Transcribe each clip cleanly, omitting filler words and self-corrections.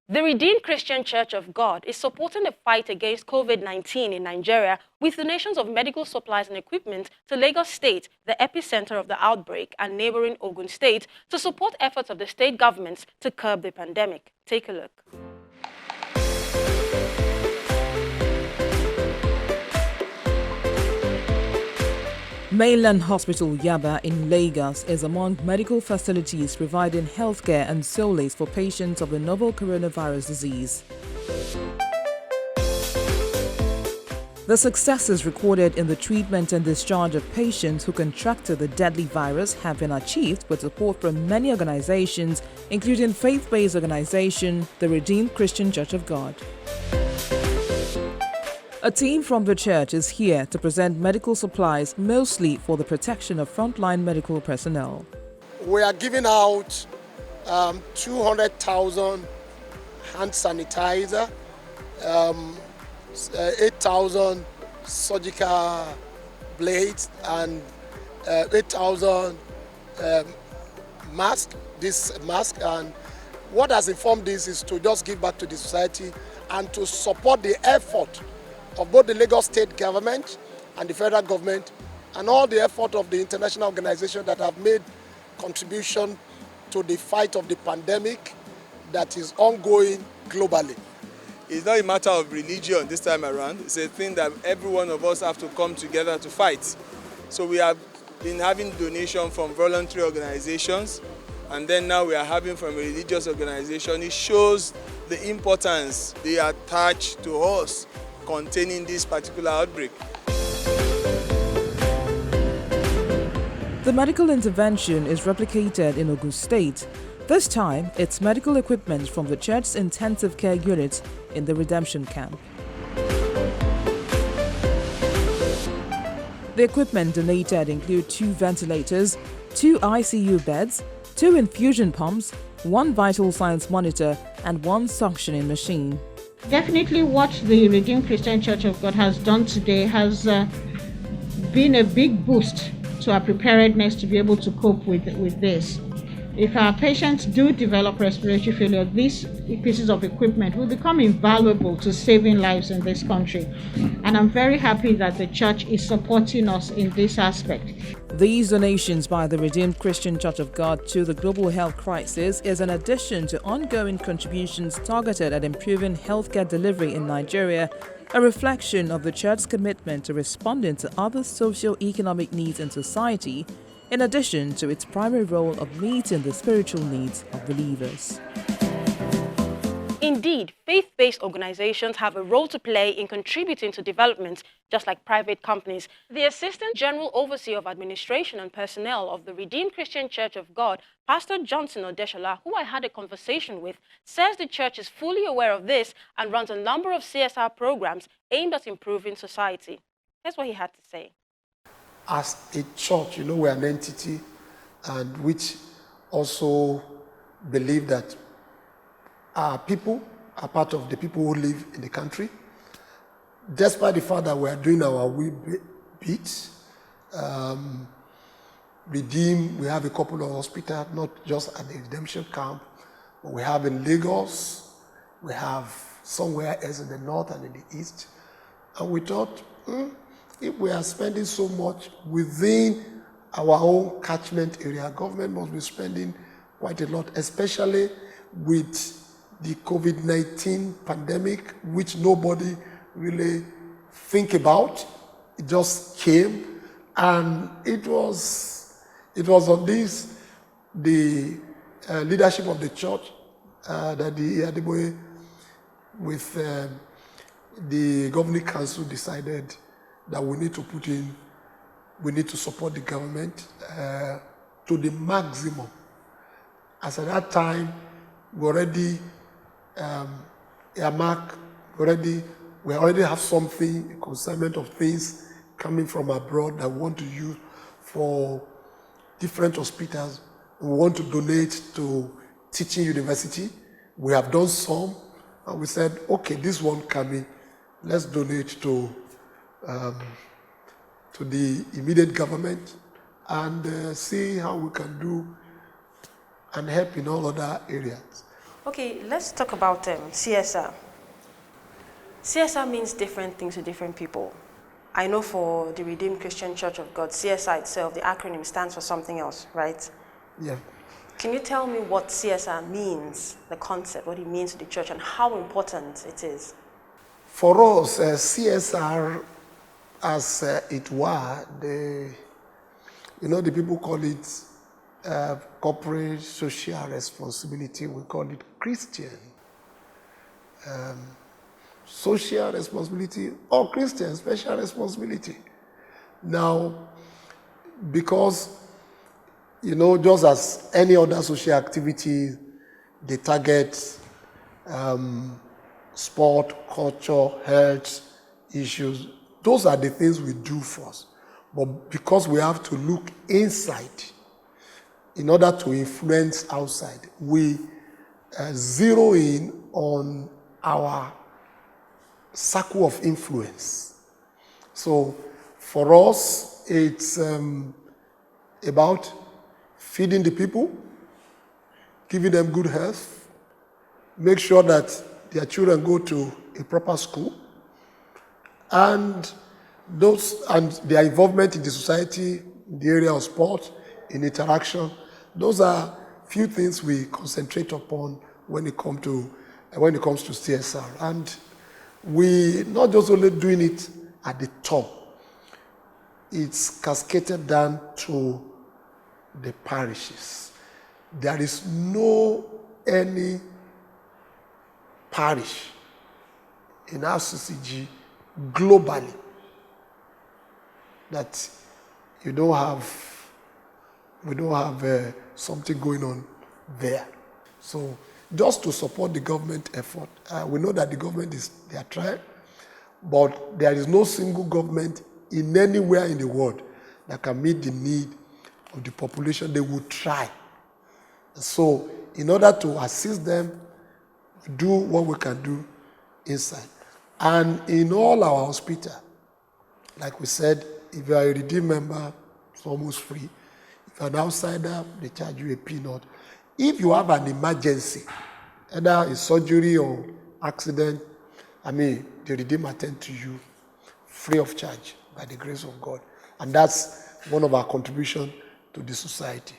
The Redeemed Christian Church of God is supporting the fight against COVID-19 in Nigeria with donations of medical supplies and equipment to Lagos State, the epicenter of the outbreak, and neighboring Ogun State to support efforts of the state governments to curb the pandemic. Take a look. Mainland Hospital Yaba in Lagos is among medical facilities providing healthcare and solace for patients of the novel coronavirus disease. The successes recorded in the treatment and discharge of patients who contracted the deadly virus have been achieved with support from many organizations, including faith-based organization, the Redeemed Christian Church of God. A team from the church is here to present medical supplies, mostly for the protection of frontline medical personnel. We are giving out 200,000 hand sanitizer, 8,000 surgical blades, and 8,000 masks. This mask, and what has informed this is to just give back to the society and to support the effort of both the Lagos State government and the federal government, and all the effort of the international organizations that have made contribution to the fight of the pandemic that is ongoing globally. It's not a matter of religion this time around. It's a thing that every one of us have to come together to fight. So we have been having donation from voluntary organizations, and then now we are having from a religious organization. It shows the importance they attach to us containing this particular outbreak. The medical intervention is replicated in Ogun State. This time, it's medical equipment from the church's intensive care unit in the Redemption Camp. The equipment donated include 2 ventilators, 2 ICU beds, 2 infusion pumps, 1 vital signs monitor, and 1 suctioning machine. Definitely what the Redeemed Christian Church of God has done today has been a big boost to our preparedness to be able to cope with this. If our patients do develop respiratory failure, these pieces of equipment will become invaluable to saving lives in this country. And I'm very happy that the church is supporting us in this aspect. These donations by the Redeemed Christian Church of God to the global health crisis is an addition to ongoing contributions targeted at improving healthcare delivery in Nigeria, a reflection of the church's commitment to responding to other socio-economic needs in society, in addition to its primary role of meeting the spiritual needs of believers. Indeed, faith-based organizations have a role to play in contributing to development, just like private companies. The Assistant General Overseer of Administration and Personnel of the Redeemed Christian Church of God, Pastor Johnson Odeshola, who I had a conversation with, says the church is fully aware of this and runs a number of CSR programs aimed at improving society. Here's what he had to say. As a church, we're an entity and which also believe that our people are part of the people who live in the country. Despite the fact that we are doing our wee bit, Redeem, we have a couple of hospitals, not just at the Redemption Camp, but we have in Lagos, we have somewhere else in the north and in the east. And we thought, if we are spending so much within our own catchment area, government must be spending quite a lot, especially with the COVID-19 pandemic, which nobody really think about. It just came, and it was on this, the leadership of the church, that the Adeboye with the governing council decided that we need to support the government to the maximum. As at that time, we already earmarked, we already have something, a consignment of things coming from abroad that we want to use for different hospitals. We want to donate to teaching university. We have done some, and we said, okay, this one coming, let's donate to the immediate government and see how we can do and help in all other areas. Okay, let's talk about CSR. CSR means different things to different people. I know for the Redeemed Christian Church of God, CSR itself, the acronym stands for something else, right? Yeah. Can you tell me what CSR means, the concept, what it means to the church, and how important it is? For us, CSR, as it were, the people call it corporate social responsibility. We call it Christian social responsibility, or Christian special responsibility. Now, because, just as any other social activity, they target sport, culture, health issues. Those are the things we do first. But because we have to look inside in order to influence outside, we zero in on our circle of influence. So for us, it's about feeding the people, giving them good health, make sure that their children go to a proper school, and their involvement in the society, in the area of sport, in interaction. Those are few things we concentrate upon when it comes to CSR. And we not just only doing it at the top, it's cascaded down to the parishes. There is no any parish in RCCG globally that we don't have something going on there. So just to support the government effort, we know that the government they are trying, but there is no single government in anywhere in the world that can meet the need of the population. They will try. So in order to assist them, do what we can do inside. And in all our hospitals, like we said, if you are a redeemed member, it's almost free. If you're an outsider, they charge you a peanut. If you have an emergency, either a surgery or accident, the redeemed attend to you free of charge by the grace of God. And that's one of our contributions to the society.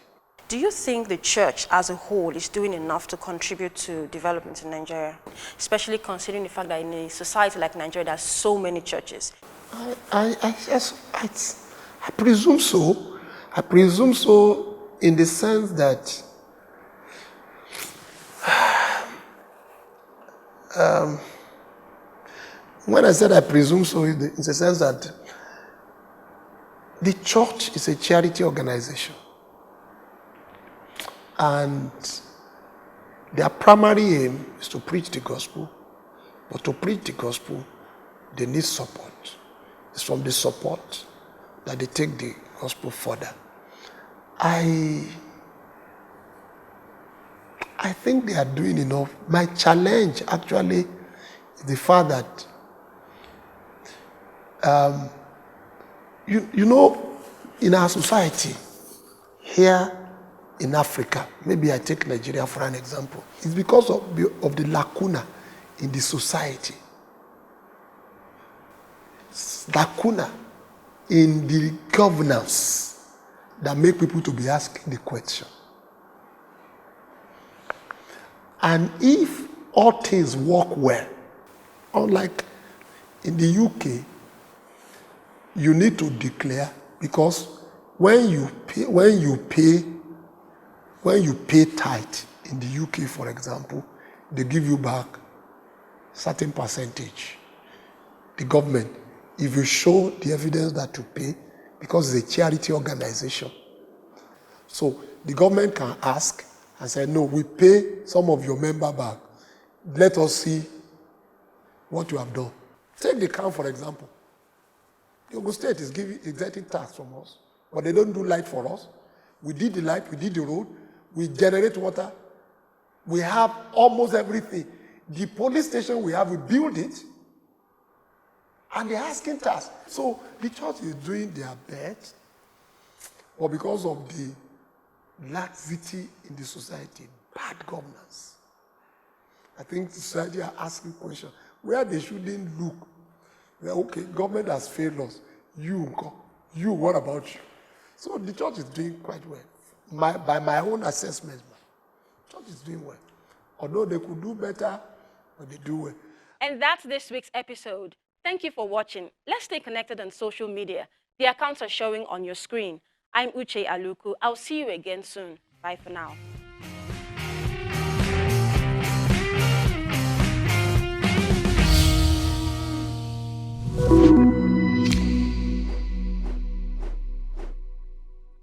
Do you think the church as a whole is doing enough to contribute to development in Nigeria, especially considering the fact that in a society like Nigeria, there are so many churches? I presume so. I presume so in the sense that when I said I presume so, in the sense that the church is a charity organization. And their primary aim is to preach the gospel. But to preach the gospel, they need support. It's from the support that they take the gospel further. I think they are doing enough. My challenge actually is the fact that in our society here in Africa, maybe I take Nigeria for an example, it's because of the lacuna in the society. Lacuna in the governance that make people to be asking the question. And if all things work well, unlike in the UK, you need to declare, because when you pay tithe in the UK, for example, they give you back certain percentage. The government, if you show the evidence that you pay, because it's a charity organization. So the government can ask and say, no, we pay some of your member back. Let us see what you have done. Take the crown, for example. The Ogun State is getting tax from us, but they don't do light for us. We did the light, we did the road, we generate water. We have almost everything. The police station we have, we build it, and they're asking tax. So the church is doing their best, but because of the laxity in the society, bad governance, I think society are asking questions where they shouldn't look. They're, okay, government has failed us. You, what about you? So the church is doing quite well. By my own assessment, the church is doing well. Although they could do better, but they do well. And that's this week's episode. Thank you for watching. Let's stay connected on social media. The accounts are showing on your screen. I'm Uche Aluku. I'll see you again soon. Bye for now.